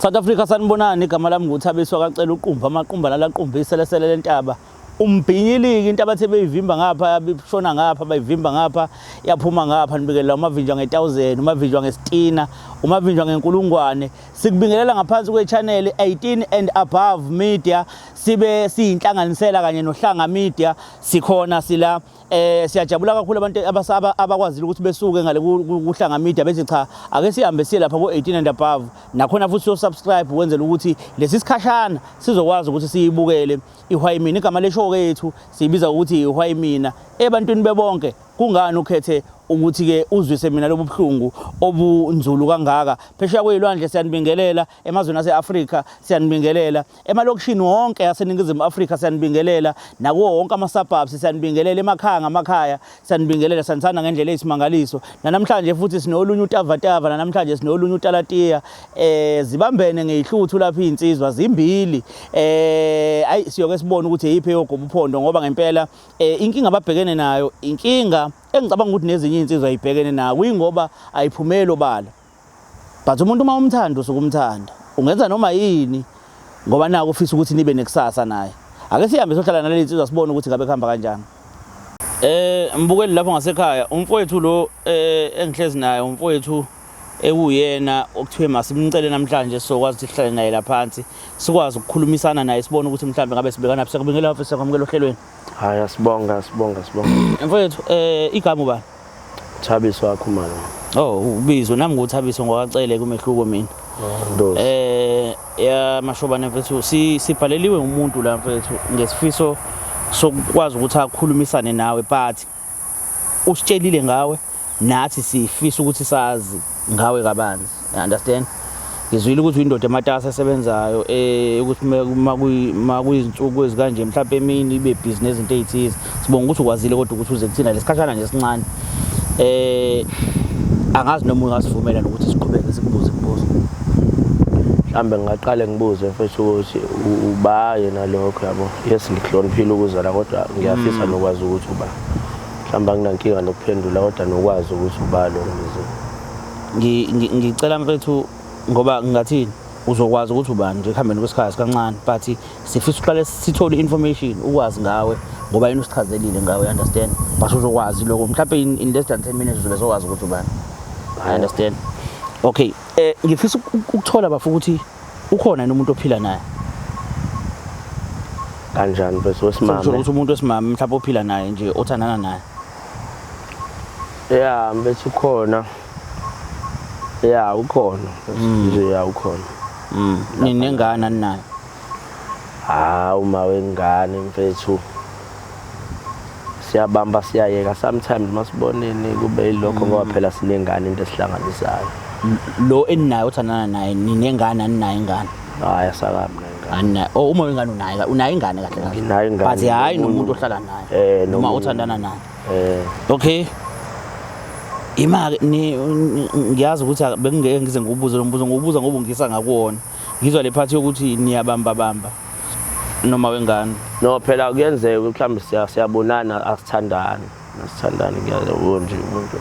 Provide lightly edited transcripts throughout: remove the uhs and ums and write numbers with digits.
South Africa sanibonani igama lami nguThabiso akacela uqumba amaqumba lalaqumbise lesele lentaba umbhinyiliki into abathe beyivimba ngapha bishona ngapha bayivimba ngapha yaphuma ngapha nibikelela umavinjwa nge1000 umavinjwa ngestina umavinjwa ngenkulungwane sikubingelela ngaphansi kwe-channel 18 and above media sibe siyinhlanganisela kanye nohlanga media sikhona sila siyajabula kakhulu abantu abakwazile ukuthi besuke ngale kuhlanga media bethi cha ake sihambe siye lapha ku-18 and above nakhona futhi usubscribe wenzela ukuthi lesi sikhashana sizokwazi ukuthi siyibukele iHwayimina igama leshow kethu sibiza ukuthi iHwayimina ebantwini bebonke kungani ukhethe ukuthi ke uzwise mina lobu buhlungu obunzulu kangaka phesheya kwezilwandle siyanibingelela emazweni aseAfrika siyanibingelela emalokishini wonke yaseningizimu Afrika siyanibingelela nakuwo wonke ama-suburbs siyanibingelela emakhaya siyanibingelela sanithanda ngendlela eyisimangaliso namhlanje futhi sinolunye utavatava namhlanje sinolunye utalatiya zibambene ngeyihluthu lapha insizwa zimbili ayi siyoke sibone ukuthi yiphi yogoba uphondo ngoba ngempela inkinga ababhekene nayo inkinga engicabanga ukuthi nezinye insizwa ayibhekene nayo kuyingoba ayiphumelo bala but umuntu uma umthanda usukumthanda ungenza noma yini ngoba nako ufisa ukuthi nibe nekusasa naye ake sihambe sohlala nalezi insizwa sibone ukuthi ngabe kuhamba kanjani mbukeli lapho ngasekhaya umfowethu lo engihlezi naye umfowethu ekuyena okuthiwe masimcele namhlanje sokwazi ukuthi sihlale naye la phansi sikwazi ukukhulumisana naye sibone ukuthi mhlambe ngabe sibekana phi sekubingelela ofisa kwamukela ohlelweni haya sibonga mfowethu igama ubani Thabiso wakhumalo ubizo nami nguThabiso ngokwacele kumehluko mina ya mashobane mfethu sibhaleliwe umuntu la mfethu ngesifiso sokwazi ukuthi akhulumisane nawe but usitshelile ngawe nathi sifisa ukuthi sazi ngawe kabanzi understand ngizwile ukuthi indoda ematasa esebenzayo ukuthi makuyizinsuku ezikanje mhlawumbe emini ibe business into ezithize sibonga ukuthi ukwazile kodwa ukuthi uze kuthina lesikhashana nje sincane angazi noma ungasivumela nokuthi siqhubeke sikubuze imibuzo mhlambe ngaqale ngibuze mfethu ukuthi uba yena lokho yabo yes ngihloniphile ukuzala kodwa ngiyafisa nokwazi ukuthi uba mhlamba nginankinga nokuphendula kodwa nokwazi ukuthi uba lo ngicela mfethu ngoba ngingathini uzokwazi ukuthi ubani nje kuhambeni kwesikhathi kancane but sifisa uqale sithole information ukwazi ngawe ngoba yena usichazelile ngawe understand but uzokwazi lokho mhlawumbe in less than 10 minutes uzokwazi ukuthi ubani I understand okay ngifisa ukuthola bafu ukuthi ukhona umuntu ophila naye kanjani bese wesimama ukuthi umuntu wesimama mhlawumbe ophila naye nje othandana naye bese ukhona ukhona nje ukhona ninengane naye uma wengane mfethu siyabamba siyayeka sometimes masibonene kube yilokho ngoba phela sinengane into esihlanganisayo lo eninayo othandana naye ninengane naye ingane asakabi nengane uma wengane unayo ingane kahle nayo ingane but hayi nomuntu ohlala naye noma othandana naye okay imali ngiyazi ukuthi bengeke ngize ngobuza lo mbuzo ngobuza ngoba ngisa ngakuona ngizwa le phathi yokuthi niyabamba noma wengane no phela kuyenzeka mhlawumbe siyabonana asithandani ngiyabona nje umuntu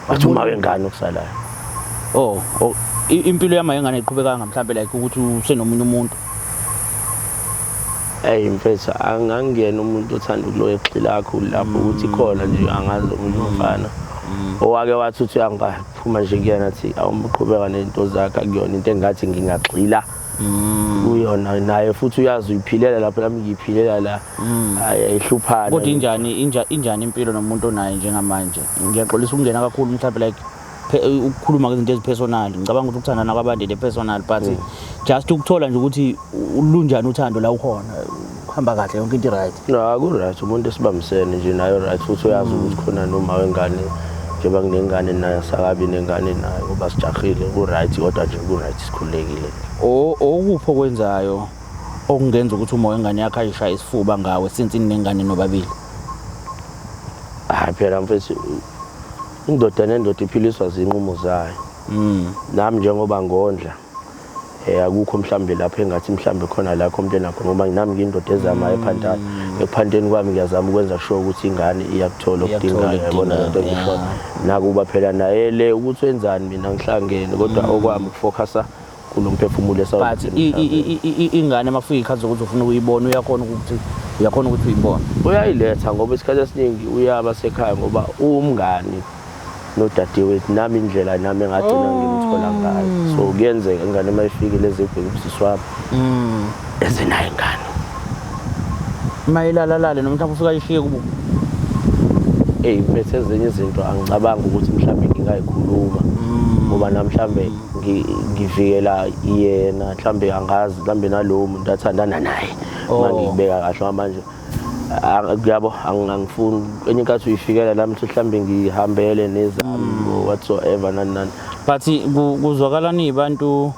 wathi uma wengane okusalayo impilo yama yengane iqhubekanga mhlawumbe like ukuthi usenomunye umuntu mfethu angangena umuntu othanda ukuloya exila kakhulu lapho ukuthi khona nje angazi umuntu umfana owake wathi uthi angaphuma nje kuyena athi awumqhubeka nento zakhe akuyona into engathi ngingagxila uyona naye futhi uyazi uyiphilela lapho nami ngiyiphilela la ayihluphana kodwa injani impilo nomuntu onayo njengamanje ngiyaxolisa ukungena kakhulu mhlawumbe like ukukhuluma ngezinto ezipersonal ngicabanga ukuthi ukuthandana kwabantu le personal but just ukuthola nje ukuthi ulunjani uthando la ukhona uhamba kahle yonke into right ku right umuntu esibambisene nje nayo right futhi uyazi ukuthi khona noma wengane njengoba nginengane naye sakabi nengane naye ngoba sijahile ku right kodwa nje ku right sikhulekile okupho kwenzayo okungenza ukuthi uma wengane yakhe ayishaya isifuba ngawe since inengane nobabili phela mfethu indoda nendoda iphiliswa zinqumo zayo nami njengoba ngondla akukho mhlambe lapha engathi mhlambe khona la komntwana nakho ngoba nami ngiyindoda ezama ephantayo ephandeni kwami ngiyazama ukwenza sure ukuthi ingane iyakuthola ukudinga yabona lento engisho nakuba phela naye le ukuthi wenzani mina ngihlangene kodwa okwami ukufocusa kulo mphefumulo but ingane mafika ikhathi zokuthi ufuna ukuyibona uyakhona ukuthi uyibone. Uyayiletha ngoba isikhathi esiningi uyaba sekhaya ngoba umngani nodadewethu nami indlela nami engagcina ngimthola ngayo. So kuyenzeka ingane mayifikile ezibheke ubusisi wami ezenayo ingane mayilalalale noma mhlawumbe ufika ishiye kubo. Mfethu ezinye izinto angicabanga ukuthi mhlawumbe ngingayikhuluma ngoba namhlanje ngivikela yena mhlawumbe angazi mhlawumbe nalowo muntu athandana naye mangibeka kahle manje yabo angifuni enye inkathi uyifikela la mhlawumbe ngihambele nezami whatsoever nani but kuzwakala nibantu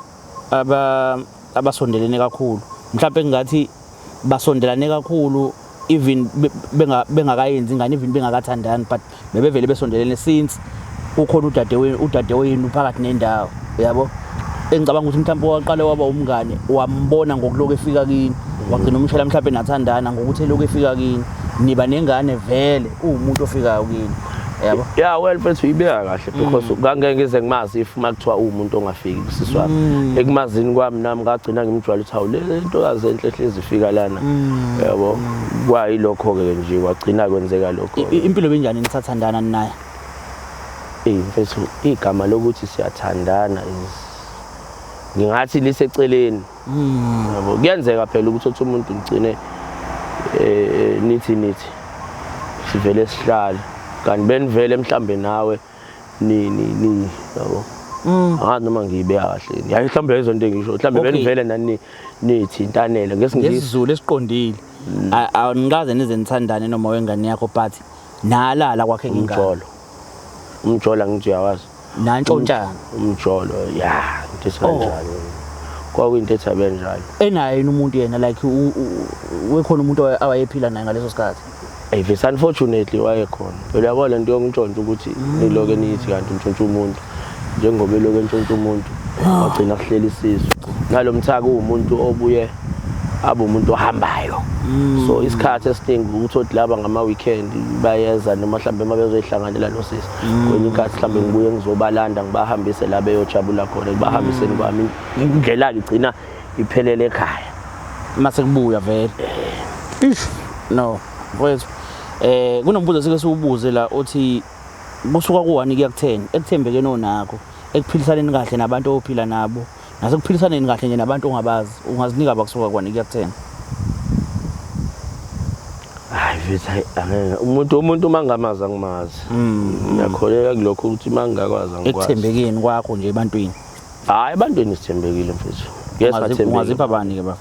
abasondelene kakhulu mhlawumbe ngathi basondelane kakhulu even bengakayenzi ingane even bengakathandani but bebevele besondelene since ukhona udadewenu phakathi nendawo yabo engicabanga ukuthi mhlawumbe waqale waba umngane wambona ngokuloku efika kini wagcina umshela mhlawumbe nathandana ngokuthi eloku efika kini niba nengane vele umuntu ofikayo kini yabo. Well mfethu uyibeka kahle because ngangeke ngize ngimazi if makuthiwa umuntu ongafiki kusisi wami ekumazini kwami nami ngagcina ngimjwayela ukuthi hawu le ntokazi enhle hlezi ifika lana yabo kwayilokho ke nje wagcina kwenzeka lokho. Impilo benjani nisathandana naye? Mfethu igama lokuthi siyathandana ngingathi liseceleni yabo kuyenzeka phela ukuthi umuntu ngicine nithi sivele sihlala kanti benivele mhlambe nawe ni yabo noma ngiyibeka kahle yayi mhlambe izonto engisho mhlambe benivele nani nithintanele ngesizulu esiqondile awungaze nize nithandane noma wengane yakho but nalala kwakhe ngingalo umjolo ngithi uyawazi nantshontshana umjolo into esanjalo kwakuyinto ethabe njalo enaye umuntu yena like wekhona umuntu awayephila naye ngaleso sikhathi. Vese unfortunately wayekhona phela yabo lento yomntshontsho ukuthi niloke nithi kanti untshontsha umuntu njengoba eloke entshontsha umuntu wagcina kuhlela isisu nalomthaka umuntu obuye abe umuntu ohambayo. So isikhathi esiningi ukuthi laba ngama weekend bayeza noma mhlambe mabezoyihlanganela nosisi kwenye inkathi mhlambe ngibuye ngizobalanda ngibahambise la beyojabula khona ngibahambiseni kwami indlela igcina iphelele ekhaya mase kubuya vele no mfowethu kunombuzo sike siwubuze la othi kusuka ku1 kuya ku10 ekuthembeke nonakho ekuphilisaneni kahle nabantu ophila nabo nasekuphilisaneni kahle nje nabantu ongabazi ungazinika bakusuka ku1 kuya ku10. Umuntu mangamazi angimazi ngiyakholeka kulokho ukuthi mangakwazi angikwazi ekuthembekeni kwakho nje ebantwini. Ebantwini sithembekile mfethu ungazipha bani ke ba?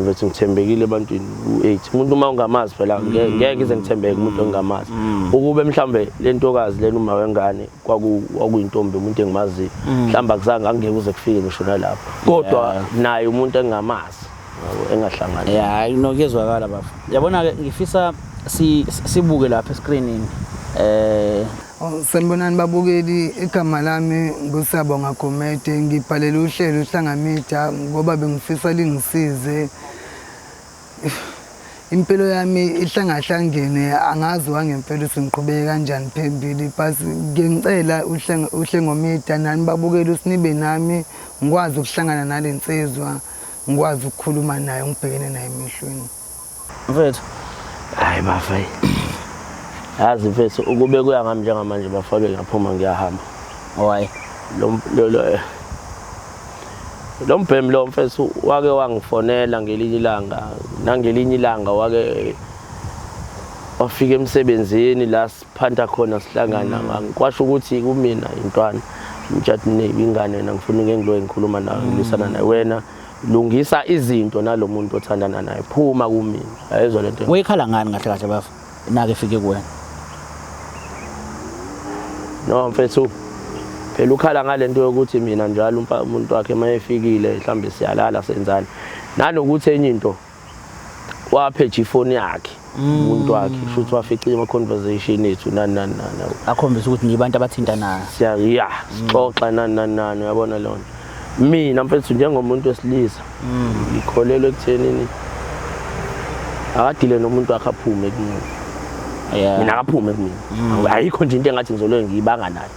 Mfethu ngithembekile ebantwini u8 umuntu uma ungamazi phela ngeke ize ngithembeke umuntu engamazi ukube mhlambe lentokazi lena uma wengane kwakuyintombi umuntu engimazi mhlamba kuzange angeke uze kufike ngisho nalapho kodwa naye umuntu engamazi engahlangana hayi nokezwakala bafo yabona ke ngifisa sibuke lapha escreenini sanibonani babukeli igama lami ngusabonga Gumede ngibhalela uhlelo uhlangamida ngoba bengifisa lingisize impilo yami ihlangahlangene angazi wangempela usingiqhubeke kanjani phambili basi ngicela uhlengomida nani babukeli usinibe nami ngikwazi ukuhlangana nalensizwa ngikwazi ukukhuluma naye ngibhekene naye emehlweni mfethu hayi bafay yazi mfethu ukube kuya ngami njengamanje bafake ngaphuma ngiyahamba why lo mbhemi lo mfethu wake wangifonela ngelinye ilanga nangelinye ilanga wake wafika emsebenzini la siphanda khona sihlangana ngikwasho ukuthi kumina intwana umtshati nebingane wena ngifuna ngengilo ngikhuluma nawe ngilisana naye wena lungisa izinto nalomuntu othandana naye phuma kumina ayizwa lento wayekhala ngani kahle kahle bafu nake efike kuwena no mfethu phela ukhala ngalento yokuthi mina njalo umuntu wakhe mayefikile mhlambe siyalala senzani nanokuthi enye into wapheja ifoni yakhe umuntu wakhe futhi wafica ima conversation ethu nani akhombisa ukuthi nibantu abathintanayo sixoxa nani uyabona lona mina mfethu njengomuntu wesilisa ngikholelwe ekuthenini akadile nomuntu akaphume kimi mina akaphume kimi ayikho nje into engathi ngizoloke ngiyibanga naye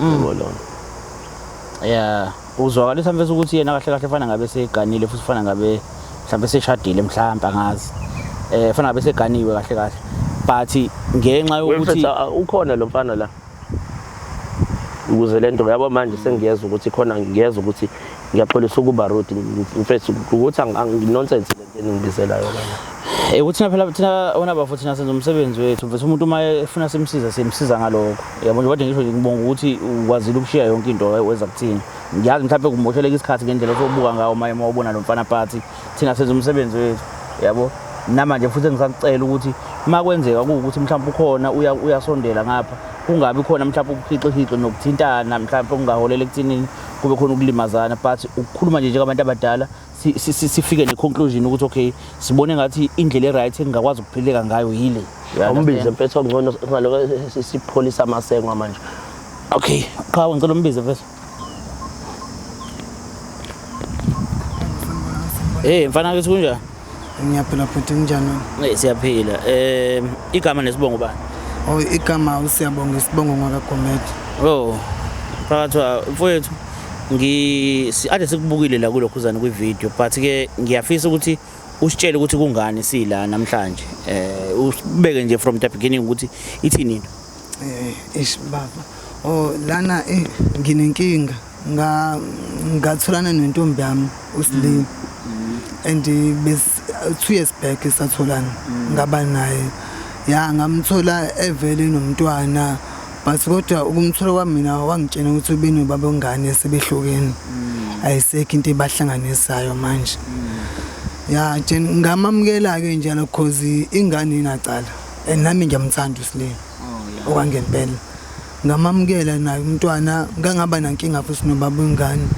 yabo lona uzwakalisa mfethu ukuthi yena kahle kahle fana ngabe seganile futhi fana ngabe mhlambe seshadile mhlamba ngazi fana ngabe seganiwe kahle kahle but ngenxa yokuthi ukhona lo mfana la ukuze lento yabo manje sengiyeza ukuthi khona ngiyeza ukuthi ngiyaxolisa ukuba rude mfethu ukuthi nonsense lento engibizela yona ukuthi phela wona bafuthi thina senza umsebenzi wethu mfethu umuntu uma efuna simsiza ngalokho yabo nje kodwa ngisho ngibonga ukuthi ukwazile ukushiya yonke into weza kuthina ngiyazi mhlawumbe kumosheleka isikhathi ngendlela sobuka ngawo maye mawubona lo mfana phathi thina senza umsebenzi wethu yabo namanje futhi ngisacela ukuthi makwenzeka ukuthi mhlawumbe ukhona uyasondela ngapha kungabi khona mhlawumbe ukuhixihixi nokuthintana mhlawumbe kungaholela ekuthinini kube khona ukulimazana but ukukhuluma nje abantu abadala sifike ne-conclusion ukuthi okay sibone ngathi indlela e-right engingakwazi ukuphileka ngayo yile umbize mfethu ngcono ngaloko sipholisa amasengo manje okay cha ngicela umbize mfethu mfana ke kunjani ngiyaphila futhi njani siyaphila igama nesibongo bani igama usiyabonga isibongo ngakaGomede phakathi mfowethu ade sikubukile la kulokhuzana kwivideo but ke ngiyafisa ukuthi usitshele ukuthi kungani sila namhlanje ubeke nje from the beginning ukuthi ithini into baba lana nginenkinga ngatholana nentombi yami uSilinga and bes 2 years back satholana ngaba naye ngamthola evele nomntwana but kodwa ukumthola kwami mina wangitshena ukuthi ubeni baba ongane sebehlukene ayisekho into ebahlanganisayo manje ngamamukela ke njalo because ingane inacala and nami ngiyamthanda uSilinga okwangempela ngamamukela naye umntwana ngangaba nankinga futhi nobaba ongane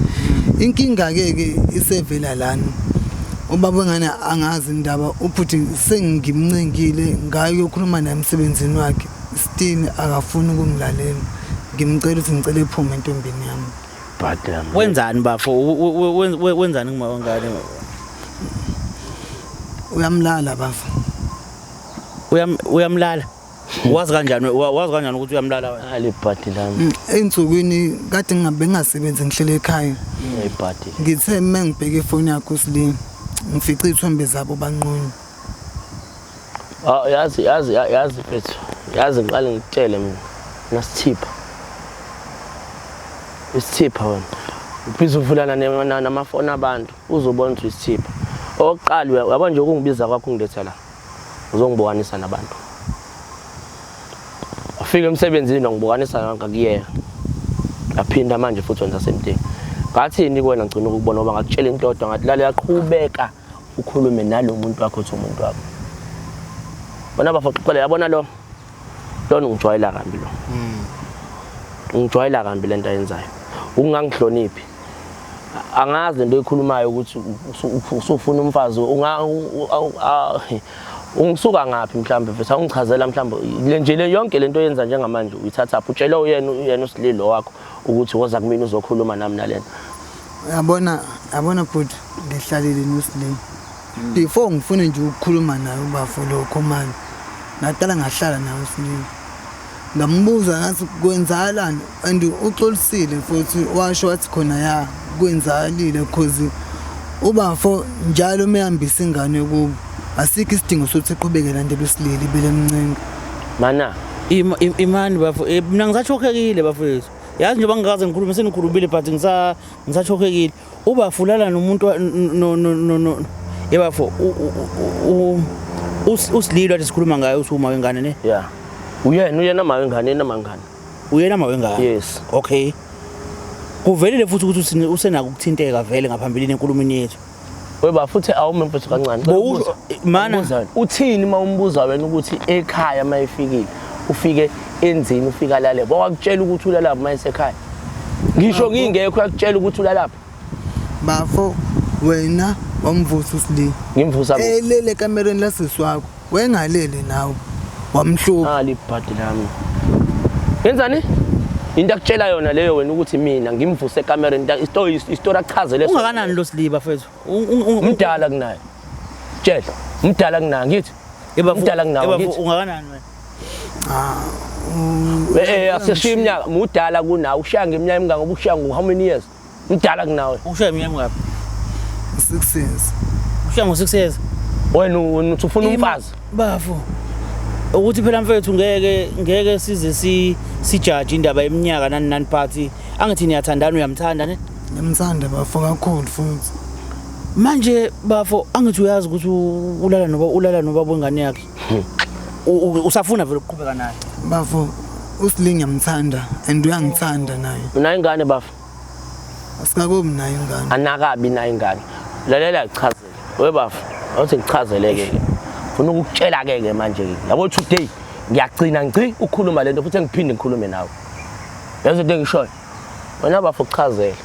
inkinga ke isevela lana ubaba ongane angazi indaba uphuthi sengimncengile ngayo yokhuluma naye emsebenzini wakhe still akafuni ukungilalela ngimcela ukuthi ngicela iphume entombini yami but wenzani bafo wenzani ngima wangane uyamlala bafo uyamlala wazi kanjani ukuthi uyamlala wena alibhadi lami ensukwini kade ngingabe ngasebenza ngihlele ekhaya ayibhadi ngithe mengibheke ifoni yakho uSilinga ngifice ithombe zabo banqono yazi mfethu yazi ngiqale ngitshele mina nasithipha isithipha wena uphiza uvulana namafoni abantu uzobona ukuthi isithipha oqala yabo nje ukungibiza kwakho ungiletha la uzongibokanisa nabantu afike emsebenzini ngibokanisa ngakuyena aphinda manje futhi wenza semthini ngathini kuwena ngicina ukubona ngoba ngakutshela into kodwa ngathi lale yaqhubeka ukhulume nalo muntu wakho uthi umuntu wakho bona bafoqela yabona lo ngijwayela kambi lo ngijwayela kambi lento ayenzayo ungangihloniphi angazi into ekhulumayo ukuthi usufuna umfazi ungisuka ngapi mhlambe mfethu ungichazela mhlambe nje le yonke lento yenza njengamanje uyithatha apha utshela uyena uSililo wakho ukuthi woza kumina uzokhuluma nami nalento yabona futhi ngihlalile noSilinga before ngifune nje ukukhuluma naye ubafo lokho manje ngaqala ngahlala naye uSilinga ngambuza ngathi kwenzakalani and uxolisile futhi washo wathi khona kwenzakalile because ubafo njalo mehambisa ingane kubo asikho isidingo sokuthi eqhubeke landela uSililo ibele emncenga mana imani bafo mina ngisachokekile bafowethu yazi nje bangikaze ngikhulume senikhulumile but ngisachokekile ubafulala nomuntu no yebafo uSililo athi sikhuluma ngayo usuma wengane ne uyena mawengane namangane uyena mawengane yes okay kuvelile futhi ukuthi usenako ukuthinteka vele ngaphambilini enkulumweni yethu weba futhi awume mfethu kancane mana uthini mawumbuza wena ukuthi ekhaya mayifikile ufike enzini ufika lale bakutshela ukuthi ulalapha mayisekhaya ngisho ngingekho yakutshela ukuthi ulalapha bafo wena wamvusa uSilinga ngimvusa elele kamereni lasisi wakho wengalele nawe wamhlupa libhadi lami yenzani into akutshela yona leyo wena ukuthi mina ngimvuse ekamereni istory achazele ungakanani lo Siliba fethu umdala kunaye tshela umdala kunaye ngithi umdala kunaye ungakanani wena aseshiya iminyaka mudala kunawe ushaya ngeminyaka emingaka ngoba ushaya ngo how many years Ngidala kunawe. Ushiya iminyaka ngapi? 6 years. Ushiya ngo-6 years. Wena ufuna umfazi. Bafo. Ukuthi phela mfethu ngeke size sijaje indaba yeminyaka nani party. Angithi niyathandana uyamthanda ne? Ngiyamthanda bafo kakhulu futhi. Manje bafo angithi uyazi ukuthi ulala nobaba wengane yakhe. Usafuna vele ukuqhubeka naye. Bafo uSli ngiyamthanda and uyangithanda naye. Una ingane bafo. Asikakubi naye ingane. Anakabi naye ingane. Lalela ichazele. We bafo, awuthi ngichazeleke ke. Ufuna ukutshela ke manje ke. Yabo today ngiyagcina ngci ukukhuluma lento futhi ngiphinde ngikhulume nawe. Yazi into engishoyo. Wena bafo uchazele.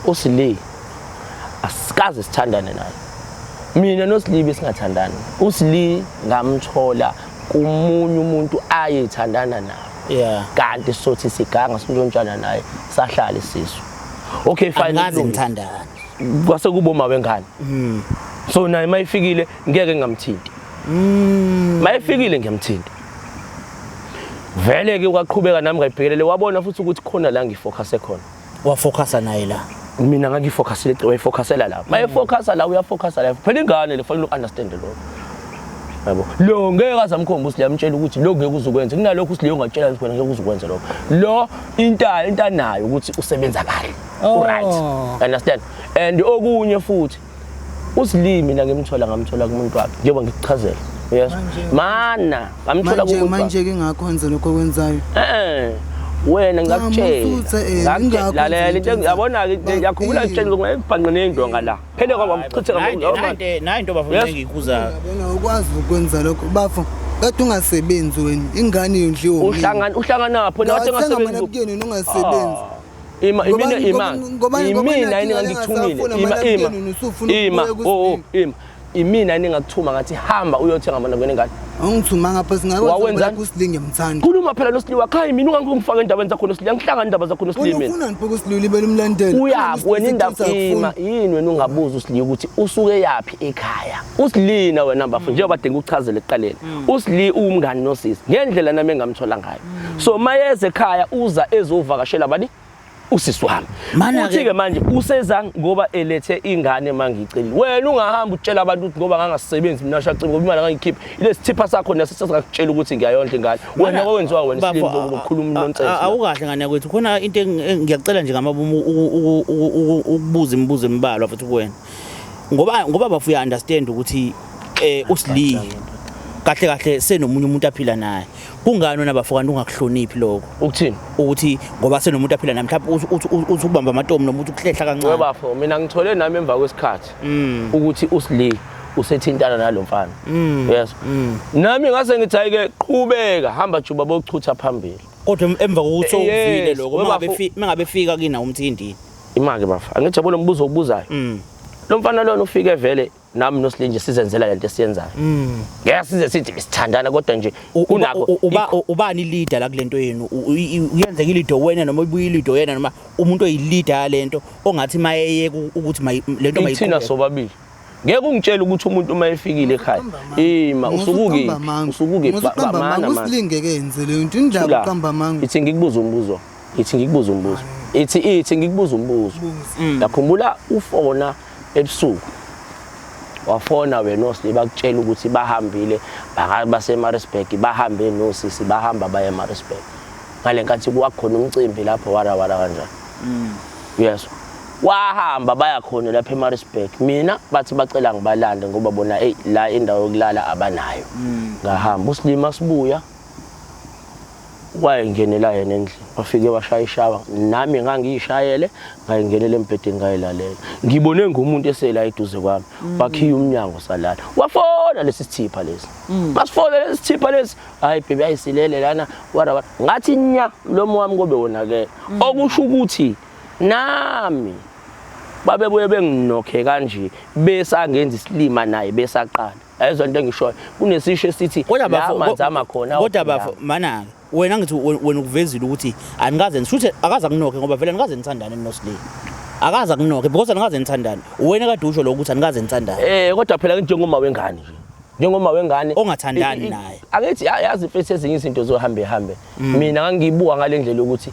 USli asikaze sithandane naye. Mina noSlibi singathandani. USli ngamthola kumunye umuntu ayethandana naye. Yeah. Kanti sothi siganga sinjontshana naye sahlala isisu. Okay fine. Ngazi ngithandana. Kwase kuboma wengane. So naye mayifikile ngeke ngamthinti. Mayifikile ngiyamthinta. Vele ke kwaqhubeka nami ngayibhekelele wabona futhi ukuthi khona la ngifocus khona. Wafocusa naye la. Mina ngangifocusile wayifocusela la. Mayifocusa la uyafocusa la. Phela ingane lefanele ukunderstand lo. Yabo. Lo ngeke azamkhomba uSliyamtshela ukuthi lo ngeke uzukwenza. Kunalokho uSliyo ungatshela ukuthi wena ngeke uzukwenza lokho. Lo into nayo ukuthi usebenza kahle. Right. Understand? And okunye futhi uSli mina ngamthola kumuntu wakhe. Njengoba ngikuchazela. Yes. Mana, ngamthola kumuntu. Manje ke ngakhonza lokho kwenzayo. Wena ngakutshela. Lalela into yabona ke yakhumbula ngitshela ngibhanqe nendonga la. Phele kwaba mchitheka nayi into bafuna ngikhuza. Yabona ukwazi ukwenza lokho bafo. Kade ungasebenzi wena ingane yondliwe. Uhlangana lapho nathi ngasebenzi ukuyena nongasebenzi. Imina yini ngangithumile. Imina ningakuthuma ngathi hamba uyothenga amana ngene. Angithuma ngapha singakwenza uSli ngiyamthanda. Khuluma phela noSli wakhe mina ungangifaka endabeni zakho noSli ngihlanga indaba zakho noSli mina. Ufuna nipho uSli libele umlandeli. Wena indaba yini wena ungabuza uSli ukuthi usuke yapi ekhaya. uSli na wena bafu njengoba badinga ukuchazela ekuqaleni. uSli umngani noSisi ngendlela nami engamthola ngayo. So mayeze ekhaya uza ezovakashela bani usisi wami. Uthi ke manje useza ngoba elethe ingane mangiceli. Wena ungahamba utshela abantu ukuthi ngoba ngangasebenzi mina shaqini ngoba imali ngangikhipha. Ile sithipha sakho nesesingakutshela ukuthi ngiyayondla ingane. Wena okwenziwa wena Slim ukukhuluma nonsense. Awukahle ngane kwethu khona into ngiyacela nje ngamabumu ukubuza imibuzo embalwa futhi kuwena. Ngoba bafuya understand ukuthi uSli kahle senomunye umuntu aphila naye. Kungani wena bafokana ungakuhloniphi lokho? Ukuthini? Ukuthi ngoba senomuntu aphila naye mhlawumbe uthi ubamba amatomu nomuntu ukuhlehla kancane. Weba bafo mina ngithole nami emva kwesikhathi ukuthi uSli usethintana nalomfana. Yes. Nami ngase ngithi ayike qhubeka hamba juba bokuchutha phambili. Kodwa emva kokuthi uvile lokho mangabe fika kina umthindini. Imake bafo. Angijabule umbuzo obuzayo. Lo mfana lona ufike vele nami noSli nje sizenzela lento esiyenzayo. Ngeke size sithi sithandana kodwa nje unako ubani leader la kulento yenu uyenzeka ileader wena noma ubuye ileader yena noma umuntu oyileader yalento ongathi mayeyeke ukuthi lento mayikhona thina sobabili. Ngeke ungitshele ukuthi umuntu mayefikile ekhaya usukuke mana uSli ngeke enze le nto indaba uqamba manga. Ithi ngikubuza umbuzo. Ithi ngikubuza umbuzo. Ngakhumbula ufona ebusuku. Wafona wena noSli bakutshela ukuthi bahambile baseMaritzburg bahambe noSisi bahamba baye eMaritzburg. Ngale nkathi kwakhona umcimbi lapho wara kanjani. Yes. Wahamba baya khona lapha eMaritzburg. Mina bathi bacela ngibalande ngoba bona la indawo yokulala abanayo. Ngahamba uSli masibuya wayengenela yena endlini. Wafike washaya ishawa nami ngangishayele ngayingenela embedeni ngayilalela. Ngibone ngumuntu esela eduze kwami. Wakhiya umnyango salala. Wafona lesithipha lesi. Masifona lesithipha lesi. Hayi baby ayisilele lana wara ngathi nya mlomo wami kobe wonakele. Okusho ukuthi nami babebuye benginokhe kanje besangenza isilima naye besaqala. Ayizwa into engishoyo. Kunesisho esithi amanzi amakhona. Kodwa bafo mana wena ngithi wena ukuvezile ukuthi anikaze ngisho akaza kunokhe ngoba vele anikaze nithandane noSli. Akaza kunokhe because anikaze nithandane. Wena kade usho lokho ukuthi anikaze nithandane. Kodwa phela njengoma wengane nje. Njengoma wengane ongathandani naye. Akethi yazi mfethu ezinye izinto zohambe. Mina ngangiyibuka ngale ndlela ukuthi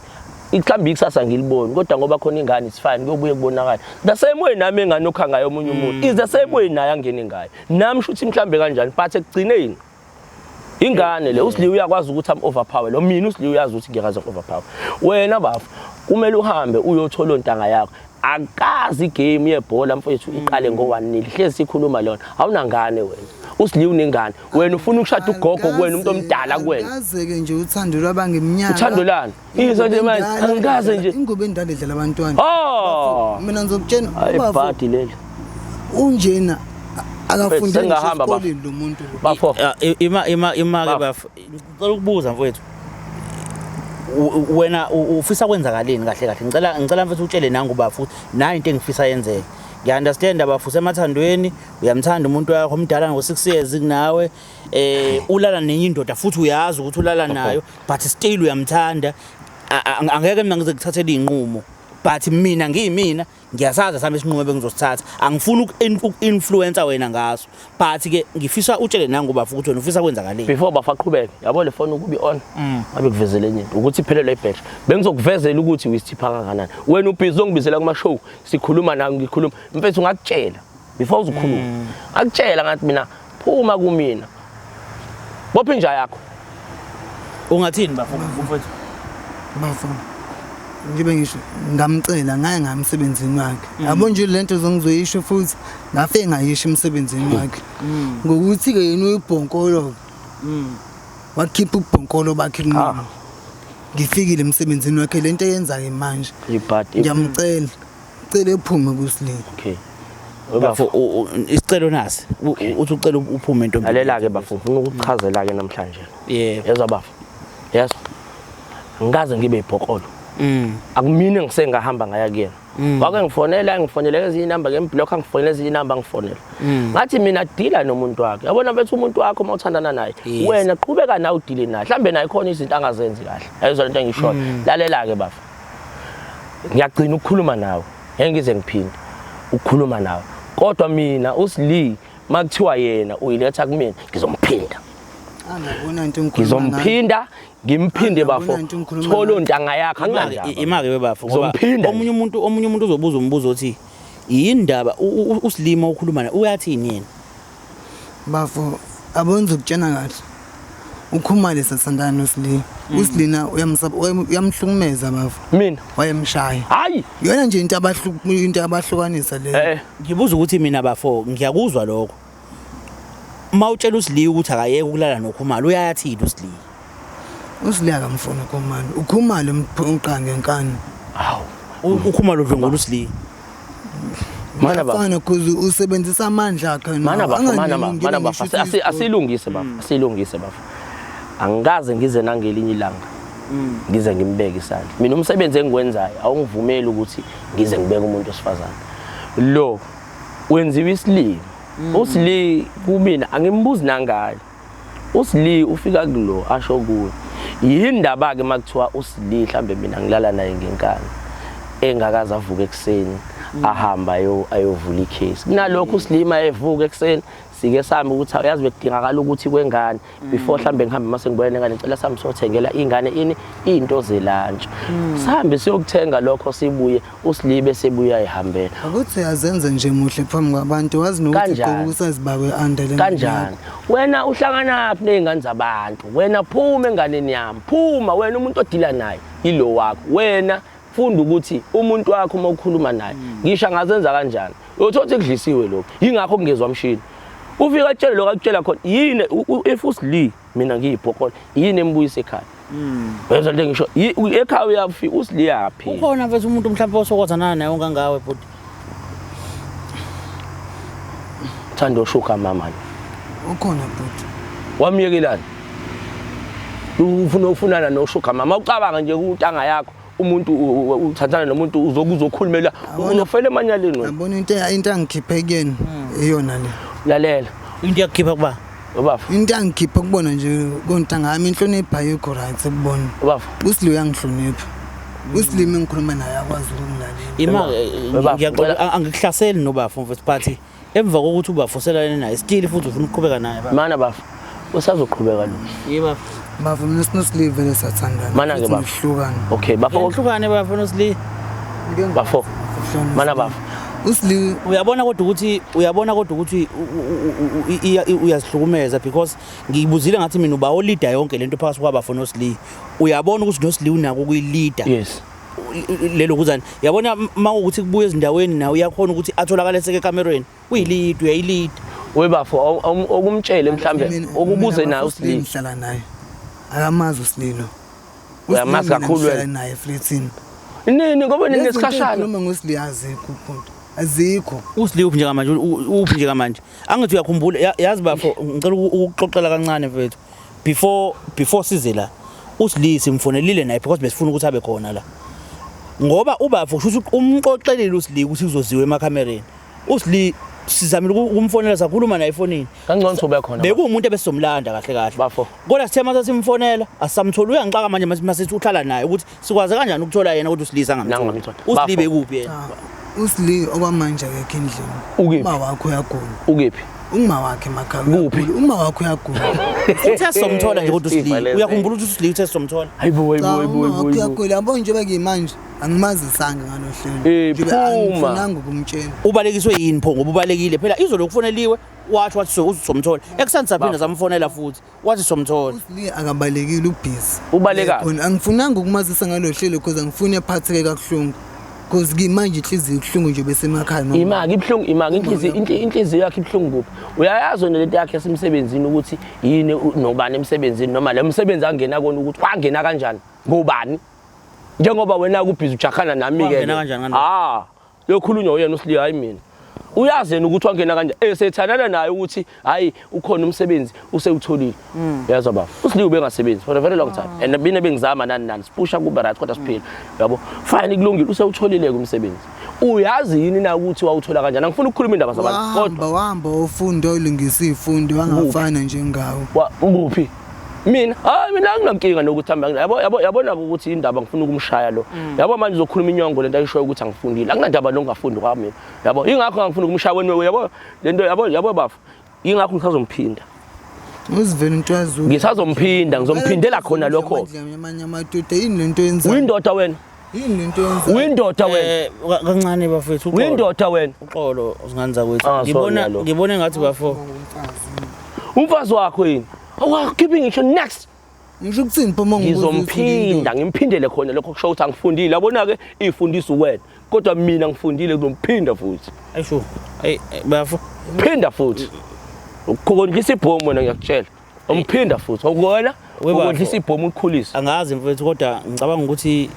Iqhambi ikusasa ngiliboni kodwa ngoba khona ingane isifani kuyobuye kubonakala. The same way nami enganokha ngayo omunye umuntu. Is the same way naye angene ngayo. Nami shuthi mhlambe kanjani but ekugcineni ingane le uSliwe uyakwazi ukuthi am overpower. Lo mina uSliwe uyazi ukuthi ngiyakazi overpower. Wena bafu kumele uhambe uyothola ontanga yakho. Akazi igame yebhola mfethu iqale ngo1-0 hlezi sikhuluma lona awunangane wena uSliwe unengane wena ufuna ukushada ugogo kuwena umuntu omdala kuwena ngazeke nje uthando lwabangeminyaka uthando lani izwe nje manje angikaze nje ingobe endala edlala abantwana mina ngizokutshena ayibhadi leli unjena akafundile sengahamba esikoleni lo muntu bafo ima ke bafu ngicela ukubuza mfethu wena ufisa kwenzakaleni kahle ngicela mfethu utshele nangu bafu nayo into engifisa yenzeke ngiunderstand abafu semathandweni uyamthanda umuntu wakho omdala ngo6 years kunawe ulala nenye indoda futhi uyazi ukuthi ulala nayo but still uyamthanda angeke mina ngize ngithathele inqumo but mina ngiyimina ngiyasaza sami isinqumo bengizosithatha angifuni uku-influencer wena ngaso but ke ngifisa utshele nangu bafu ukuthi wena ufisa kwenzakaleni before bafaqhubeke yabo le phone ukubi on abe kuvezele enye ukuthi iphelele ibattery bengizokuvezela ukuthi wisithipha kangakanani wena ubhizi ongibizela kuma show sikhuluma nawe ngikhuluma mfethu ngakutshela before uzokhuluma akutshela ngathi mina phuma kumina bophe inja yakho ungathini bafu mfethu bafu ngibe ngisho ngamcela ngaye ngamsebenzini wakhe yabo nje lento zongizoyisho futhi ngafe ngayisho emsebenzini wakhe ngokuthi ke yena uyibhonkolo wakhipha ubhonkolo bakhe nqobo ngifikile emsebenzini wakhe lento eyenza ke manje ngiyamcela cela ephume kuSliwe okay bafu isicelo nasi uthi ucela uphume into alela ke bafu ufuna ukuchazela ke namhlanje yebo yezwa bafu yes ngikaze ngibe ibhokolo akumini ngisengahamba ngaya kuyena wake ngifonela ezinye inamba ngemblock ngifonela ezinye inamba ngifonela ngathi mina deala nomuntu wakhe yabona bethu umuntu wakho mawuthandana naye wena qhubeka nawe udile naye mhlambe naye khona izinto angazenzi kahle ayizona into engishoyo lalela ke bafu ngiyagcina ukukhuluma nawe ngeke ngize ngiphinde ukukhuluma nawe kodwa mina uSliwe makuthiwa yena uyiletha kumina ngizomphinda ngizomphinda ngimphinde bafo thola ontanga yakhe angilandaba imake webafu ngoba omunye umuntu uzobuza umbuzo othi yindaba uSliwe ukhuluma naye uyathini yena bafo abonza ukutshena kahle ukhumale sasandana noSliwe uSliwe uyamhlukumeza bafo mina wayemshaya hayi yona nje into abahlukanisa le ngibuza ukuthi mina bafo ngiyakuzwa lokho mawutshela uSliwe ukuthi akayeke ukulala nokhumalo uyayathini uSliwe akamfuna ukhumalo ukhumalo umqange enkani hawu ukhumalo dlongolo uSliwe mana baba fana kuze usebenzisa amandla akhe mana baba asilungise baba angikaze ngize nangelinye ilanga ngize ngimbeke isandla mina umsebenzi engikwenzayo awungivumeli ukuthi ngize ngibeke umuntu osifazana lo wenziwa iSliwe uSliwe kumina angimbuzi nangayo uSliwe ufika kulo asho kuwe yindaba ke makuthiwa uSliwe mhlambe mina ngilala naye ngenkani engakaza avuka ekseni ahamba ayovula icase kunalokho uSliwe ayevuka ekseni sike sami ukuthi uyazi bekudingakala ukuthi kwengane before mhlambe ngihambe mase ngibone ngane ngicela sami sothengela ingane ini into zelunch sihambe siyokuthenga lokho sibuye uSliwe bese buya ayihambela ukuthi yazenze nje muhle phambi kwabantu wazi nokuthi usazibawe andele kanjani wena uhlanganaphi nezingane zabantu wena phuma enganeni yami phuma wena umuntu odila naye ilo wakho wena funda ukuthi umuntu wakho uma ukhuluma naye ngisho ngazenza kanjani uyothothi kudlisiwe lokho yingakho kungezwa umshini ufika atshela lokho akutshela khona yini if uSliwe mina ngiyibhokola yini embuyise ekhaya bese nje ngisho ekhaya uyafika uSliwe yaphi ukhona mfethu umuntu mhlawumbe osokozana naye ongangawe bhuti thando shuka mama ukhona bhuti wamyekelana ufunana noshuka mama ucabanga nje untanga yakho umuntu uthathana nomuntu uzokhulumela unofela emanyaleni wena yabona into angikhiphe kuyena iyona le lalela into yakukhipha kuba bafu into angikhipha kubona nje kontanga yami inhlonipha ayikho right ekubona bafu uSliwe uyangihlonipha uSliwe engikhuluma naye akwazi ukunglalela ngiyacela angikuhlaseli nobafu mfethu but emva kokuthi ubafuselane naye still futhi ufuna ukuqhubeka naye mana bafu usazoqhubeka lo yebo bafo mina sinosilive lesathandana Mana ke bafo? sihlukana okay bafo uhlukane bafana usli bafo mana bafo usili uyabona kodwa ukuthi uyazihlukumeza because ngiyibuzile ngathi mina uba oleader yonke lento phakathi kwabafana usli uyabona ukuthi nosli unako kuyileader yes lelo kuzani yabona mawukuthi kubuye ezindaweni nawe uyakhona ukuthi atholakale seke kamereni uyilid uyayilid webafo okumtshele mhlambe okubuze naye usili ngihlala naye akamazi usililo Uyamazi kakhulu wena? naye flitini nini ngoba nesikhashana noma ngosili azikho uphunto azikho usli uphi njengamanje uphi njengamanje angithi uyakhumbula yazi bafo ngicela ukuxoxela kancane mfethu before size la usli simfonelile naye because besifuna ukuthi abe khona la ngoba ubafo kusho ukuthi umxoxelile usli ukuthi uzoziwe emakhamereni usli sizamile ukumfonela sakhuluma naye efonini kangcono sobe khona bekuwumuntu ebesizomlanda kahle kahle bafo kodwa sithe mase simfonela asamthola uyangixaka manje masithi uhlala naye ukuthi sikwazi kanjani ukuthola yena ukuthi usilisa ngamthola usilibe kuphi yena usili okwamanje akekho endlini Ukephi? uma wakho uyagula ukephi uma wakhe emakhaya Kuphi? uyagula. Uma wakho uyagula uthe somthola nje kodwa usilibe uyakhumbula ukuthi usilibe uthe somthola hayibo Cha, uma wakho uyagula yabo njengoba ngimanje angimazisanga ngalohlelo angifunanga ukumtshela ubalekiswe yini pho ngoba ubalekile phela izolo kufoneliwe wathi somthola ekuseni saphinda samfonela futhi wathi somthola usili akabalekile ubhizi Ubaleka? Khona angifunanga ukumazisa ngalohlelo because angifuni ephatheke kabuhlungu because manje inhliziyo ibuhlungu nje bese emakhaya noma imaki ibhlungu imaki inhliziyo yakhe ibhlungu kuphi uyayazi lento yakhe yasemsebenzini ukuthi yini nobani emsebenzini noma le msebenzi angena kona ukuthi wangena kanjani ngobani njengoba wena kubhizi ujakhana nami ke Wangena kanjani ngani? yokhulunywa uyena usili hayi mina uyazi yena ukuthi wangena kanjani sethanana naye ukuthi hayi ukhona umsebenzi usewutholile yazi baba usili ubengasebenzi for a very long time and bine bengizama nani sipusha kuba right kodwa siphila yabo fine kulungile usewutholile kumsebenzi uyazi yini na ukuthi wawuthola kanjani angifuni ukukhuluma indaba zabantu kodwa wahamba ufunda ulungisa izifundo wangafana njengawo ukuphi mina mina anginankinga nokuthi hamba yabona ukuthi indaba ngifuna ukumshaya lo yabo manje uzokhuluma inyongo lento ayishoyo ukuthi angifundile akunandaba longafundi kwami yabo ingakho angifuna ukumshaya wena yabo lento yabo bafu ingakho ngisazomphinda uzivela into yazo ngisazomphindela ngizomphindela khona lokho amanye amadoda yini lento yenza uyindoda wena yini lento yenza uyindoda wena kancane bafethu uyindoda wena uxolo usinganza kwethu ngibona ngathi bafo umfazi wakho yini awukhiphi ngisho next ngisho ukuthini pho ngizomphinda ngimphindele khona lokho kusho ukuthi angifundile yabona ke ifundisa wena kodwa mina ngifundile kuzomphinda futhi ayisho bafo phinda futhi ukukondlisa ibhomu wena ngiyakutshela umphinda futhi ukubona ukondlisa ibhomu ukukhulisa angazi mfethu kodwa ngicabanga ukuthi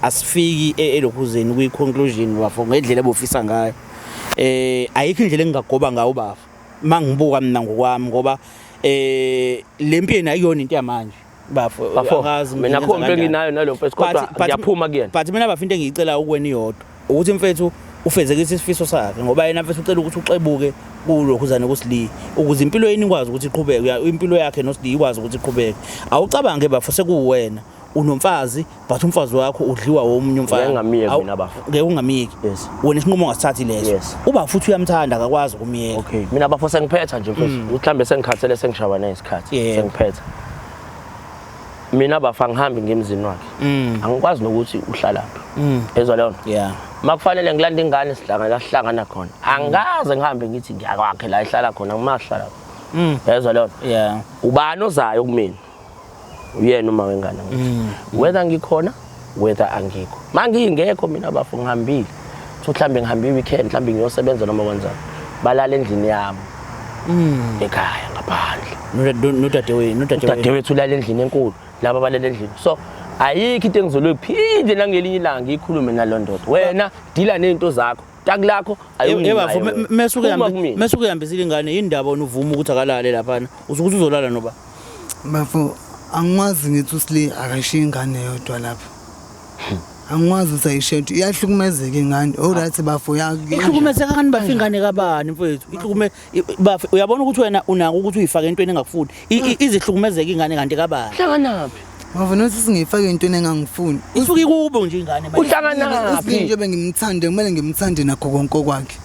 asifiki elokhuzeni kwi conclusion bafo ngendlela ebofisa ngayo ayikho indlela engingagoba ngawo bafo mangibuka mina ngokwami ngoba lempini ayiyona into yamanje bafo angazi mina khompe nginayo nalo mfethu kodwa ngiyaphuma kuyena but mina bafi into engiyicela ukweni yodwa ukuthi mfethu ufezekise isifiso sakhe ngoba yena mfethu ucela ukuthi uxebuke kulokhuzana kusili ukuze impilo yini ikwazi ukuthi iqhubeke impilo yakhe nosili ikwazi ukuthi iqhubeke awucabange bafo sekuwena unomfazi but umfazi wakho udliwa womunye umfazi ngamiyeki mina bafo ngeke ungamiyeki yes wena isinqumo ongasithathi leso uba futhi uyamthanda akakwazi ukumiyeka okay mina bafo sengiphetha nje mfethu mhlambe sengikhathele sengishawa nesikhathi sengiphetha mina bafa ngihambi ngemzini wakhe angikwazi nokuthi uhlalaphi ezwa leyo makufanele ngilanda ingane sihlangana khona angaze ngihambe ngithi ngiyakwakhe la ihlala khona ngimahlala ezwa leyo ubani ozayo kumina uyena uma wengane whether ngikhona whether angikho mangingekho mina bafu ngihambile so mhlambe ngihambe weekend mhlambe ngiyosebenza noma kwenzani balala endlini yami ekhaya ngaphandle nodadewethu ulala endlini enkulu laba balala endlini so ayikho into engizolophinde nangelinye ilanga ngikhulume nalo ndoda wena dila nezinto zakho takulakho ayebafo mesuke ihambisile ingane indaba onuvuma ukuthi akalale lapha usukuthi uzolala noba bafo angwazi ngithi usili akashiya ingane yodwa lapha angwazi ukuthi ayishethu iyahlukumezeka ingane alright bafo ihlukumezeka kani bafa ingane kabani mfethu bafo uyabona ukuthi wena unako ukuthi uyifake entweni engakufuni izihlukumezeka ingane kanti kabani hlanganaphi bafo nothi singifake entweni engangifuni isuke kubo nje ingane uhlanganaphi njengoba ngimthande kumele ngimthande nakho konke kwakhe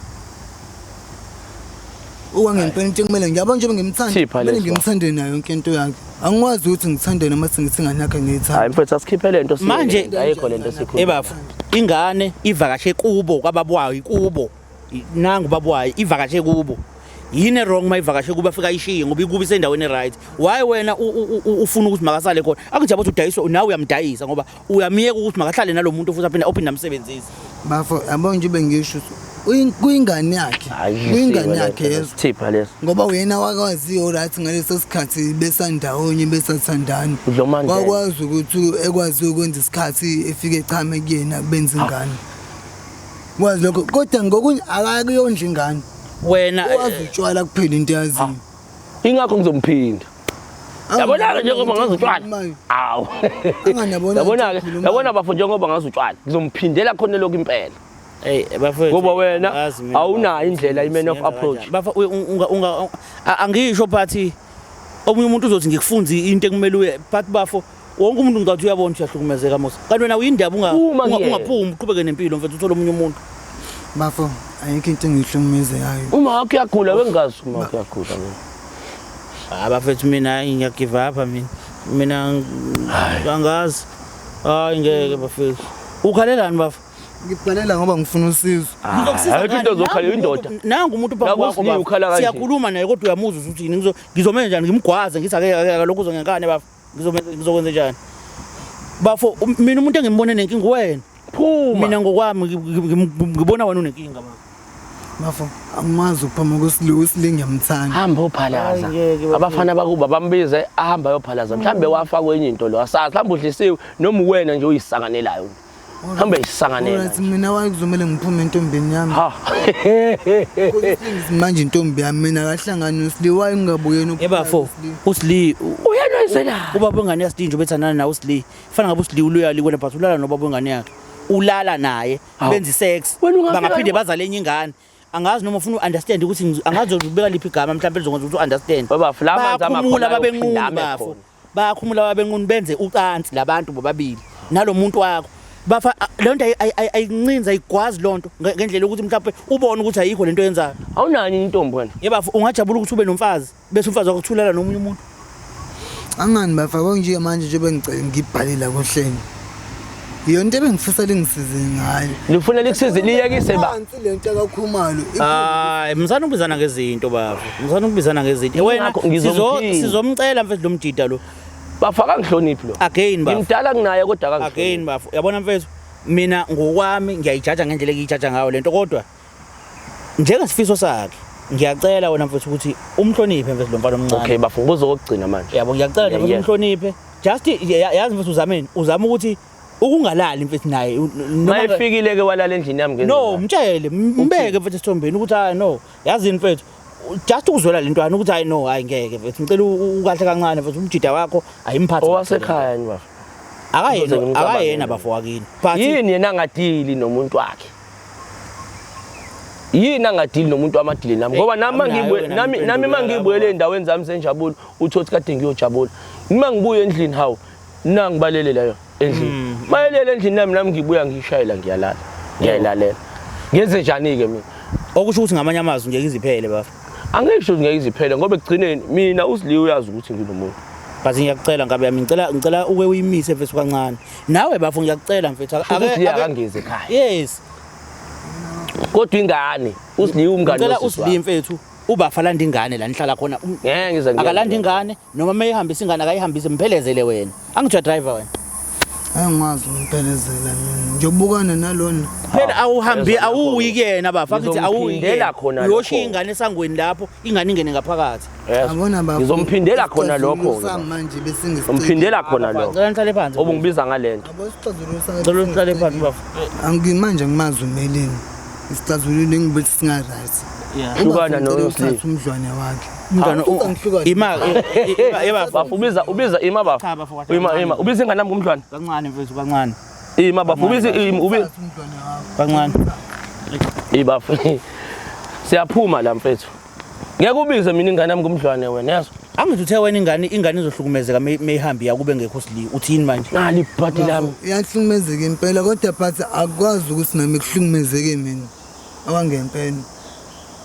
Okwangempela into kumele ngiyabona nje ngimthanda. Kumele ngimthande nayo yonke into yakhe. Angikwazi ukuthi ngithande noma sengithingane yakhe ngiyithanda. Hayi mfethu asikhiphele lento manje ayikho lento sikhulu. Ebafu ingane ivakashe kubo kwababwayo ikubo. Nangu babwayo ivakashe kubo. Yini wrong mayivakashe kuba afika ishiye ngoba ikubi sendaweni right. Why wena ufuna ukuthi makasale khona? Akujabu ukuthi udayiswa nawe uyamdayisa ngoba uyamiyeka ukuthi makahlale nalomuntu futhi aphinda amsebenzise. Bafo yabona nje bengisho kuyingane yakhe. Kuyingane yakhe yeso. Thipha leso. Ngoba wena wakwaziyo right ngaleso sikhathi besandawonye besathandana. Wakwazi ukuthi ekwazi ukwenza isikhathi efike echame kuyena benza ingane. Wazi lokho kodwa ngokunye akayonje ingane. Wena wazi utshwala kuphela into yaziyo. Ingakho ngizomphinda. Yabona nje ngoba ngazutshwala. Awu. Yabona bafo njengoba ngazutshwala ngizomphindela khona lokho impela. Bafowethu ngoba wena awunayo indlela i-man of approach. Bafo angisho phathi omunye umuntu uzothi ngikufunze into ekumele uye but bafo wonke umuntu ngathi uyabona ukuthi uyahlukumezeka Musa. Kanti wena uyindaba ungaphumi uqhubeke nempilo mfethu uthola omunye umuntu. Bafo ayikho into engihlukumezekayo. Uma wakho uyagula wengazi uma wakho uyagula mina. Bafethu mina ngiyagive up mina angazi. Hayi ngeke bafethu. Ukhalelani bafo? Ngibhalela ngoba ngifuna usizo. Hayi into zokhala indoda. Nangu umuntu phambi kwakho siyakhuluma naye kodwa uyamuzwa ukuthi yini ngizomela njani ngimgwaze ngithi ake lokho uzonkane bafo ngizokwenza njani. Bafo mina umuntu engimbone nenkinga wena. Phuma mina ngokwami ngibona wena unenkinga bafo. Bafo angimazi ukuphama kwesili ngiyamthanda. Hamba uphalaza. Abafana bakuba bambize ahamba yophalaza. Mhlambe wafa kwenye into lo asazi mhlambe udlisiwe noma wena nje uyisanganelayo. Hamba isisanganela. Uthi mina wakuzomela ngiphume entombeni yami. Ha. Manje intombi yami mina kahlangana uSli waye ngingabuyeni ukuphila. Ebafo uSli uyanwezela. Ubaba wengane yaSli nje bethandana nawe uSli. Fana ngabe uSli uluyali wena but ulala nobaba wengane yakhe. Ulala naye benza sex bangaphinde bazale enye ingane. Angazi noma ufuna uunderstand ukuthi angazi uzobeka liphi igama mhlawumbe lizokwenza ukuthi uunderstand. Baba flama zamakhona babenqunu bafo. Bayakhumula babenqunu benze ucansi labantu bobabili. Nalo muntu wakho. Bafa lento ayincinza igwazi lonto ngendlela ukuthi mhlawumbe ubone ukuthi ayikho lento yenzayo. Awunani intombi wena? Yebafo ungajabula ukuthi ube nomfazi bese umfazi wakho uthulela nomunye umuntu. Angani bafaka nje manje nje bengicela ngibhalela kohlelo. Yonke bengifisa lengisize ngayo. Ngifuna likusize liyekise ba. Phansi lento akakhumalo. Hayi mzana ukubizana ngezinto bafo. Mzana ukubizana ngezinto. Wena sizomcela mfethu lo mdida lo. Bafaka ngihloniphi lo. Again bafo. Ngimdala kunaye kodwa akahloniphi. Again bafo. Yabona mfethu mina ngokwami ngiyayijaja ngendlela engiyijaja ngayo lento kodwa njengesifiso sakhe ngiyacela wena mfethu ukuthi umhloniphe mfethu lo mfana omncane. Okay bafo ngizokugcina manje. Yabo ngiyacela ukuthi umhloniphe. Just yazi mfethu uzameni uzama ukuthi ukungalali mfethu naye mayifikile ke walala endlini yami ngene. No mtshele mbeke mfethu esithombeni ukuthi hayi no yazini mfethu just ukuzwela lentwana ukuthi hayi no hayi ngeke mfethu ngicela ukahle kancane mfethu umjida wakho ayimphathi owasekhaya yini bafo. Akayena bafo wakini yini yena angadili nomuntu wakhe. Yini angadili nomuntu wamadili nami ngoba nami mangibuyele endaweni zami senjabulo uthothi kade ngiyojabula uma ngibuye endlini hawo nangibalele layo endlini mayelele endlini nami ngibuya ngishayela ngiyalala ngiyayilalela ngenze njani ke mina okusho ukuthi ngamanye amazwi ngeke iziphele bafo. Angisho ngeke iziphele ngoba ekugcineni mina uSli uyazi ukuthi nginomuntu. Bathi ngiyakucela ngabe yami ngicela uke uyimise mfethu kancane. Nawe bafo ngiyakucela mfethu akangeze ekhaya. Yes. Kodwa ingane uSli umngane ngicela uSli mfethu ubafa landa ingane la nihlala khona. Ngeke ngize akalanda ingane noma mayihambisa ingane akayihambise mphelezele wena. Angithiwa driver wena. Angimazi umphelezela mina. Njobukana nalona. Phela awuhambi awuyi kuyena bafa ukuthi awuyindela khona lokho. Uyoshiya ingane esangweni lapho ingane ingene ngaphakathi. Yabona baba. Ngizomphindela khona lokho. Manje bese ngisicela. Umphindela khona lokho. Ngicela nihlale phansi. Obungibiza ngalento. Ngicela nihlale phansi bafa. Angimanje ngimazi umeleni. Isicazulule ngibethi singa right. Hlukana noSli. Umdlwane wakhe. Umntwana ima ubiza ima bafa. Ima ubiza ingane nami kumdlwane. Kancane mfethu kancane. Ima bafa ubiza kancane. Ibafa. Siyaphuma la mfethu. Ngeke ubize mina ingane nami kumdlwane wena yazo. Angithi uthe wena ingane izohlukumezeka meyihambi yakube ngekho uSli uthini manje? Nali ibhadi lami. Iyahlukumezeka impela kodwa but akwazi ukuthi nami kuhlukumezeke mina. Awangempela.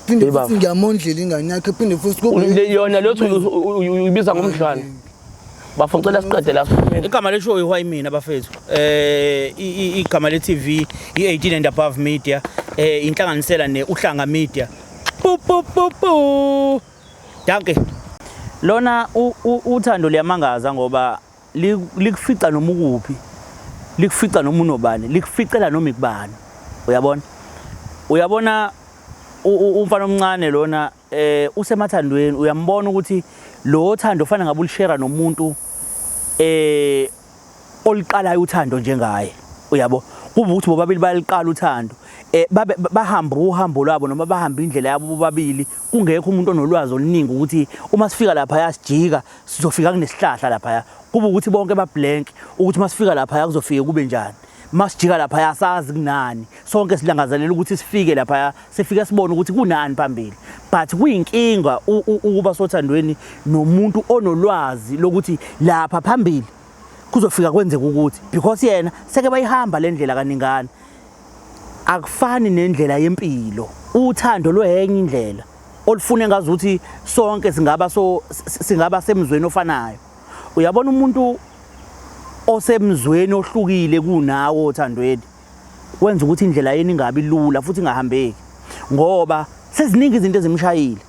phinde futhi ngiyamondlela ingane yakhe phinde futhi yona lothu uyibiza ngomdlwana bafocela siqede la siphumile igama lesho yiwhy mina bafethu igama le TV i18 and above media inhlanganisela uhlanga media danke lona uthando liyamangaza ngoba likufica noma ukuphi likufica noma unobani likuficela noma ikubani uyabona umfana omncane lona usemathandweni uyambona ukuthi lo thando ufana ngabe ulishare nomuntu oliqalayo uthando njengaye uyabo kuba ukuthi bobabili bayaliqala uthando bahamba uhambo lwabo noma bahamba indlela yabo bobabili kungekho umuntu onolwazi oluningi ukuthi uma sifika lapha yasijika sizofika kunesihlahla lapha kuba ukuthi bonke ba blank ukuthi masifika lapha kuzofika kube njani masijika lapha yasazi kunani sonke silangazelela ukuthi sifike lapha sifika sibone ukuthi kunani phambili but kuyinkinga ukuba sothandweni nomuntu onolwazi lokuthi lapha phambili kuzofika kwenzeka ukuthi because yena seke bayihamba le ndlela kaningana akufani nendlela yempilo uthando loyenye indlela olufune ngazi ukuthi sonke singaba semzweni ofanayo uyabona umuntu osemzweni ohlukile kunawo othandweni wenza ukuthi indlela yeni ingabi lula futhi ingahambeki ngoba seziningi izinto ezimshayile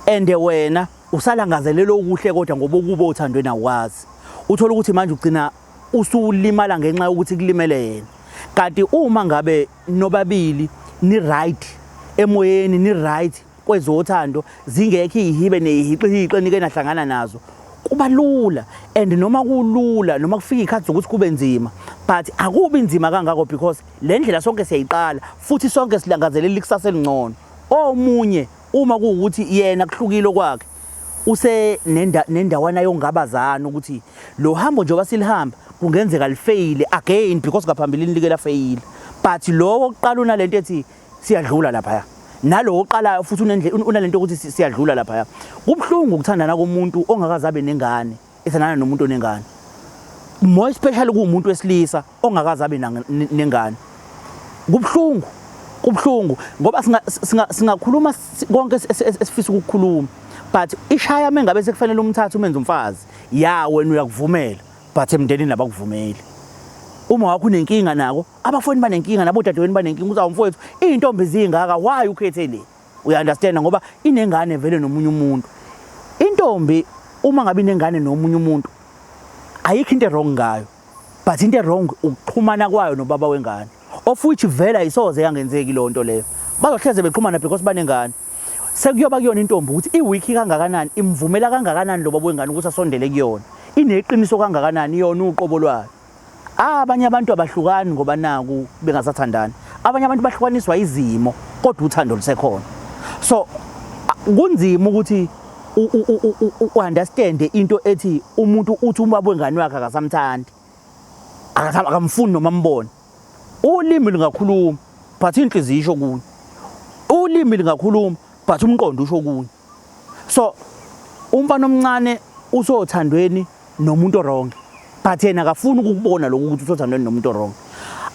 and wena usalangazelela okuhle kodwa ngoba kubo othandweni akwazi uthola ukuthi manje ugcina usulimala ngenxa yokuthi kulimele yena kanti uma ngabe nobabili ni right emoyeni ni right kwezothando zingekho ihibe nehiqihiqe nike nahlangana nazo kuba lula and noma kulula noma kufika ikhathi zokuthi kube nzima but akubi nzima kangako because le ndlela sonke siyayiqala futhi sonke silangazelela ikusasa elingcono omunye uma kuukuthi yena kuhlukile kwakhe use nendawana yongabazana ukuthi lo hambo njengoba silihamba kungenzeka lifail again because ngaphambilini like la fail but lo oqala unalento ethi siyadlula lapha nalo oqalayo futhi unalento ukuthi siyadlula lapha kubhlungu ukuthandana komuntu ongakazabe nengane ethandana nomuntu onengane more especially kuumuntu wesilisa ongakazabe nengane kubhlungu ngoba singakhuluma konke esifisa ukukhuluma but ishaya mengabe sekufanele umthathu umenze umfazi ya wena uyakuvumela but emndenini abakuvumeli uma wakho unenkinga nako abafoni banenkinga nabo dadweni banenkinga uzawu mfowethu izintombi zingaka why ukhethe le uyaunderstand ngoba inengane vele nomunye umuntu intombi uma ngabe inengane nomunye umuntu ayikho into wrong ngayo but into wrong ukuxhumana kwayo nobaba wengane of which vela isoze yangenzeki lonto leyo bazohleze beqhumana because banengane sekuyoba kuyona intombi ukuthi iwiki kangakanani imvumela kangakanani lo baba wengane ukuthi asondele kuyona ineqiniso kangakanani yona uqobo lwayo abanye abantu abahlukani ngoba naku bengasathandani abanye abantu bahlukaniswa izimo kodwa uthando lusekhona so kunzima ukuthi understand into ethi umuntu uthi umaba wengane wakhe akasamthandi akamfuni noma mbone ulimi lingakhuluma but inhliziyo isho kunye ulimi lingakhuluma but umqondo usho kunye so umfana omncane usothandweni nomuntu wrong but yena akafuni ukubona lokho ukuthi usothandweni nomuntu wrong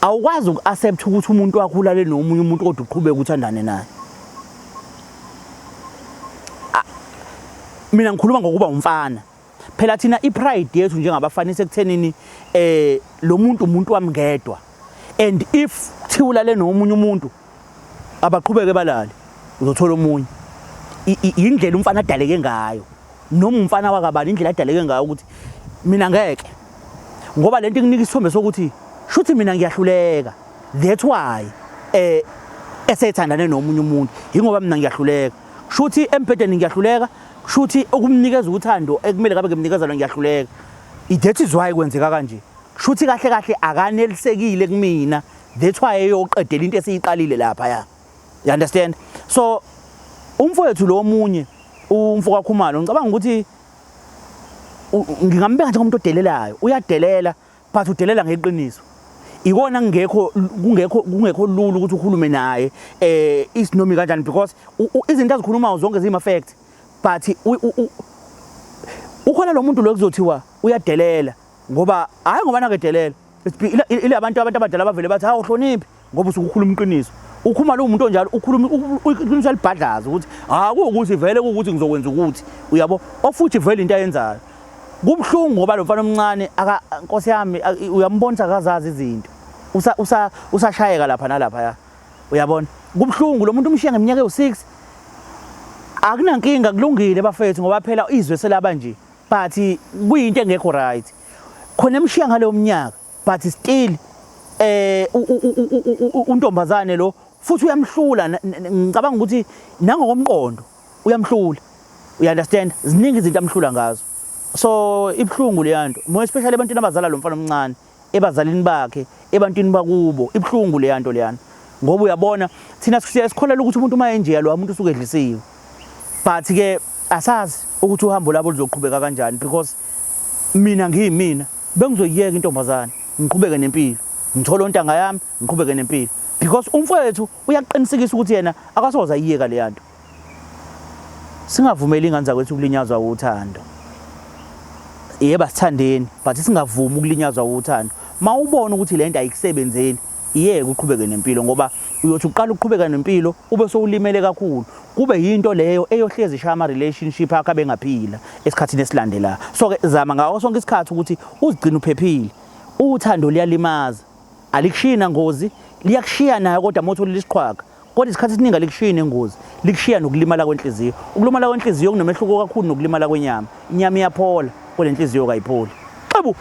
awukwazi ukuaccept ukuthi umuntu wakho ulale nomunye umuntu kodwa uqhubeke ukuthandane naye mina ngikhuluma ngokuba umfana phela thina ipride yethu njengabafana isekuthenini lo muntu wami ngedwa and if thiwulale nomunye umuntu abaqhubeke balale uzothola omunye indlela umfana adaleke ngayo noma umfana wakabani indlela adaleke ngayo ukuthi mina ngeke ngoba lento inginika isithombe sokuthi shuthi mina ngiyahluleka that's why esethandane nomunye umuntu ingoba mina ngiyahluleka shuthi empedeni ngiyahluleka shuthi ukumnikeza uthando ekumele kabe ngimnikeza lo ngiyahluleka that is why kwenzeka kanje shuthi kahle kahle akanelisekile kumina that's why eyoqedela into esiyiqalile lapha you understand so umfowethu lo omunye umfoka Khumalo ngicabanga ukuthi ngingambeka nje umuntu odelelayo uyadelela but udelela ngeqiniso ikona kungekho lula ukuthi ukhulume naye isinomi kanjani because izinto azikhulumayo zonke zima fact but ukhona lo muntu lo kuzothiwa uyadelela ngoba hayi ngoba nakedelela ile abantu abadala bavele bathi hawu hloniphi ngoba usukhuluma iqiniso ukhuluma lo muntu onjalo ukhulumisa libhadlaza ukuthi kuwukuthi vele kuwukuthi ngizokwenza ukuthi uyabo ofuthi vele into ayenzayo kubhlungu ngoba lo mfana omncane Nkosi yami uyambonisa akazazi izinto usashayeka lapha nalapha ya uyabona kubhlungu lo muntu umshiya ngeminyaka ewu6 akunankinga kulungile bafethu ngoba phela izwe selaba nje but kuyinto engekho right khona emshiya ngalo mnyaka but still untombazane lo futhi uyamhlula ngicabanga ukuthi nangokomqondo uyamhlula you understand ziningi izinto amhlula ngazo so ibhlungu leyanto more especially ebantwini abazala lo mfana omncane ebazalini bakhe ebantwini bakubo ibhlungu leyanto leyana ngoba uyabona thina sikholelwa ukuthi umuntu uma enje lo umuntu usuke edlisiwe but ke asazi ukuthi uhambo labo luzoqhubeka kanjani because mina ngiyimina bengizoyiyeka intombazane ngiqhubeke nempilo ngithola ontanga yami ngiqhubeke nempilo because umfowethu uyaqinisekisa ukuthi yena akasoza ayiyeka leyanto singavumeli ingane zakwethu ukulinyazwa uthando yebo sithandeni but singavumi ukulinyazwa uthando mawubona ukuthi lento ayikusebenzeli iyeke uqhubeke nempilo ngoba uyothi uqala uqhubeka nempilo ube sowulimele kakhulu kube yinto leyo eyohlezi ishaya ama relationship akho abengaphila esikhathini esilandela so ke zama ngawo sonke isikhathi ukuthi uzigcina uphephile uthando liyalimaza alikushina ngozi liyakushiya nayo kodwa motho lisiqhwaga kodwa isikhathi esiningi alikushiyene ngozi likushiya nokulimala kwenhliziyo ukulimala kwenhliziyo kunomehluko kakhulu nokulimala kwenyama inyama iyaphola kodwa inhliziyo kayipholi xebu